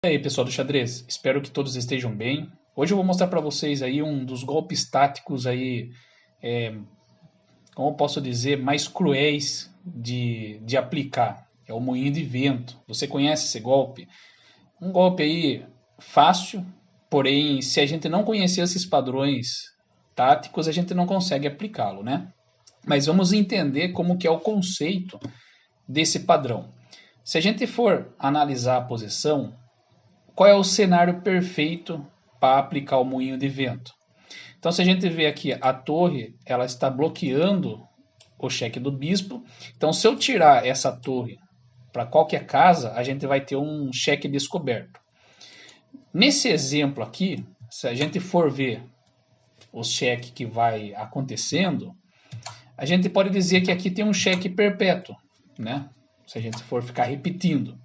E aí, pessoal do xadrez, espero que todos estejam bem. Hoje eu vou mostrar para vocês aí um dos golpes táticos aí, como eu posso dizer, mais cruéis de aplicar. É o moinho de vento. Você conhece esse golpe? Um golpe aí fácil, porém, se a gente não conhecer esses padrões táticos, a gente não consegue aplicá-lo, né? Mas vamos entender como que é o conceito desse padrão. Se a gente for analisar a posição, qual é o cenário perfeito para aplicar o moinho de vento? Então, se a gente vê aqui a torre, ela está bloqueando o cheque do bispo. Então, se eu tirar essa torre para qualquer casa, a gente vai ter um cheque descoberto. Nesse exemplo aqui, se a gente for ver o cheque que vai acontecendo, a gente pode dizer que aqui tem um cheque perpétuo, né? Se a gente for ficar repetindo.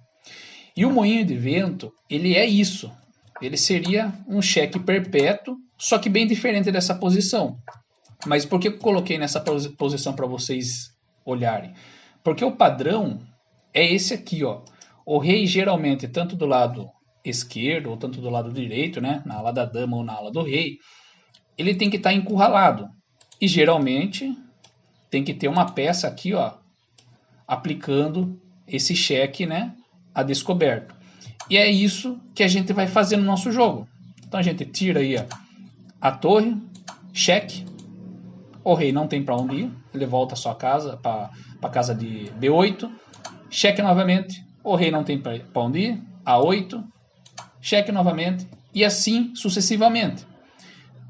E o moinho de vento, ele é isso. Ele seria um cheque perpétuo, só que bem diferente dessa posição. Mas por que eu coloquei nessa posição para vocês olharem? Porque o padrão é esse aqui, ó. O rei geralmente, tanto do lado esquerdo ou tanto do lado direito, né, na ala da dama ou na ala do rei, ele tem que estar encurralado. E geralmente tem que ter uma peça aqui, ó, aplicando esse cheque, né, a descoberto. E é isso que a gente vai fazer no nosso jogo. Então a gente tira aí a torre, cheque. O rei não tem para onde ir, ele volta à sua casa, para a casa de B8. Cheque novamente, o rei não tem para onde ir, A8. Cheque novamente e assim sucessivamente.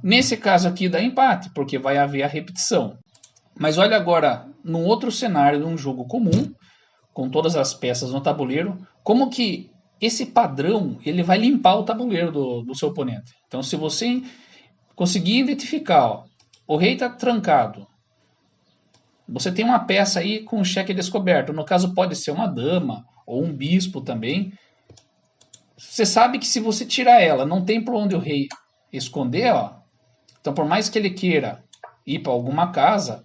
Nesse caso aqui dá empate, porque vai haver a repetição. Mas olha agora, num outro cenário de um jogo comum, com todas as peças no tabuleiro, como que esse padrão ele vai limpar o tabuleiro do seu oponente. Então, se você conseguir identificar, ó, o rei está trancado, você tem uma peça aí com cheque descoberto. No caso, pode ser uma dama ou um bispo também. Você sabe que se você tirar ela, não tem por onde o rei esconder, ó. Então, por mais que ele queira ir para alguma casa,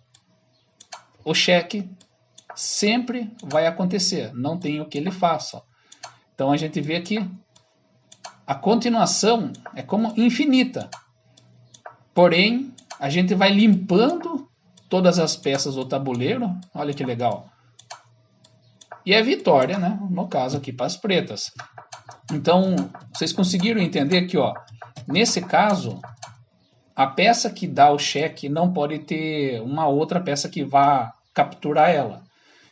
o cheque sempre vai acontecer. Não tem o que ele faça. Então a gente vê aqui a continuação é como infinita. Porém, a gente vai limpando todas as peças do tabuleiro. Olha que legal. E é vitória, né? No caso aqui para as pretas. Então, vocês conseguiram entender aqui, ó. Nesse caso, a peça que dá o cheque não pode ter uma outra peça que vá capturar ela.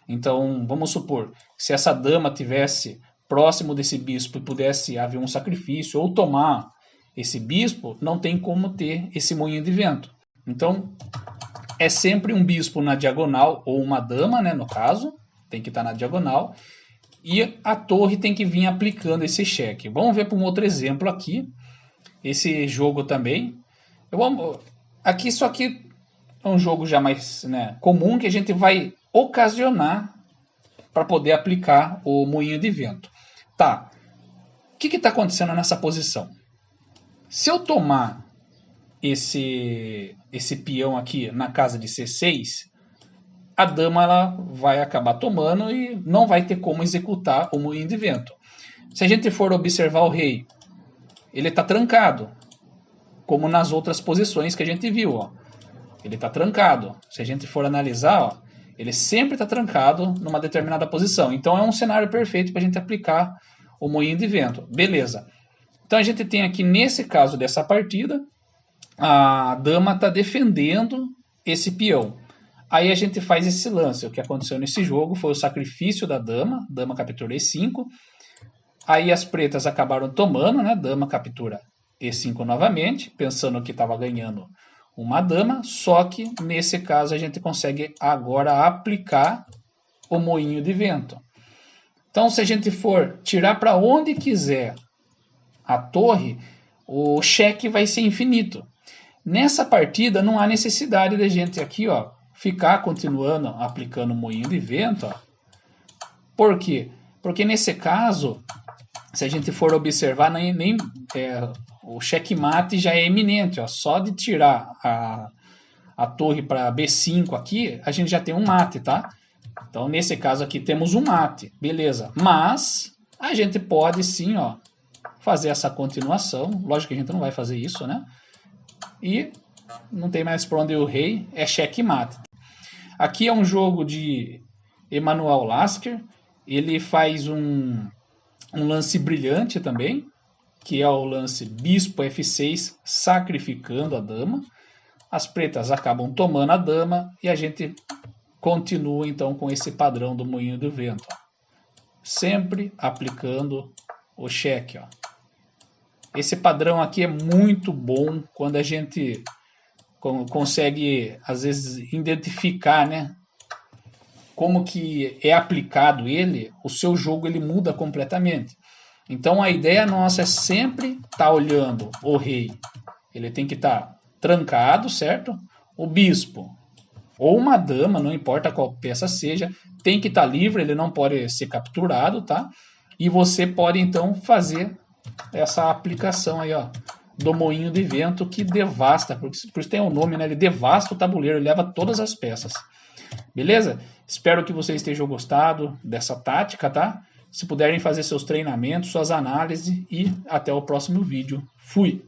Então, vamos supor, se essa dama tivesse próximo desse bispo e pudesse haver um sacrifício ou tomar esse bispo, não tem como ter esse moinho de vento. Então, é sempre um bispo na diagonal ou uma dama, né, no caso, tem que estar na diagonal, e a torre tem que vir aplicando esse cheque. Vamos ver para um outro exemplo aqui, esse jogo também. Aqui, só que é um jogo já mais, né, comum que a gente vai ocasionar para poder aplicar o moinho de vento. Tá, o que está acontecendo nessa posição? Se eu tomar esse peão aqui na casa de C6, a dama ela vai acabar tomando e não vai ter como executar o moinho de vento. Se a gente for observar o rei, ele está trancado, como nas outras posições que a gente viu, ó. Ele está trancado. Se a gente for analisar, ó, ele sempre está trancado numa determinada posição. Então é um cenário perfeito para a gente aplicar o moinho de vento. Beleza. Então a gente tem aqui, nesse caso dessa partida, a dama está defendendo esse peão. Aí a gente faz esse lance. O que aconteceu nesse jogo foi o sacrifício da dama. Dama captura E5. Aí as pretas acabaram tomando, né? Dama captura E5 novamente, pensando que estava ganhando uma dama, só que nesse caso a gente consegue agora aplicar o moinho de vento. Então, se a gente for tirar para onde quiser a torre, o cheque vai ser infinito. Nessa partida não há necessidade de a gente aqui, ó, ficar continuando aplicando o moinho de vento. Ó. Por quê? Porque nesse caso, se a gente for observar, o checkmate já é iminente. Ó. Só de tirar a torre para B5 aqui, a gente já tem um mate, tá? Então, nesse caso aqui, temos um mate. Beleza. Mas, a gente pode sim, ó, fazer essa continuação. Lógico que a gente não vai fazer isso, né? E não tem mais para onde ir o rei, é checkmate. Aqui é um jogo de Emanuel Lasker. Ele faz um lance brilhante também, que é o lance bispo F6, sacrificando a dama. As pretas acabam tomando a dama e a gente continua então com esse padrão do moinho do vento. Ó. Sempre aplicando o cheque. Ó. Esse padrão aqui é muito bom quando a gente consegue, às vezes, identificar, né, como que é aplicado ele, o seu jogo ele muda completamente. Então a ideia nossa é sempre estar olhando o rei. Ele tem que estar trancado, certo? O bispo ou uma dama, não importa qual peça seja, tem que estar livre, ele não pode ser capturado, tá? E você pode então fazer essa aplicação aí, ó, do moinho de vento que devasta, por isso tem o nome, né? Ele devasta o tabuleiro, ele leva todas as peças. Beleza? Espero que vocês tenham gostado dessa tática, tá? Se puderem fazer seus treinamentos, suas análises e até o próximo vídeo. Fui!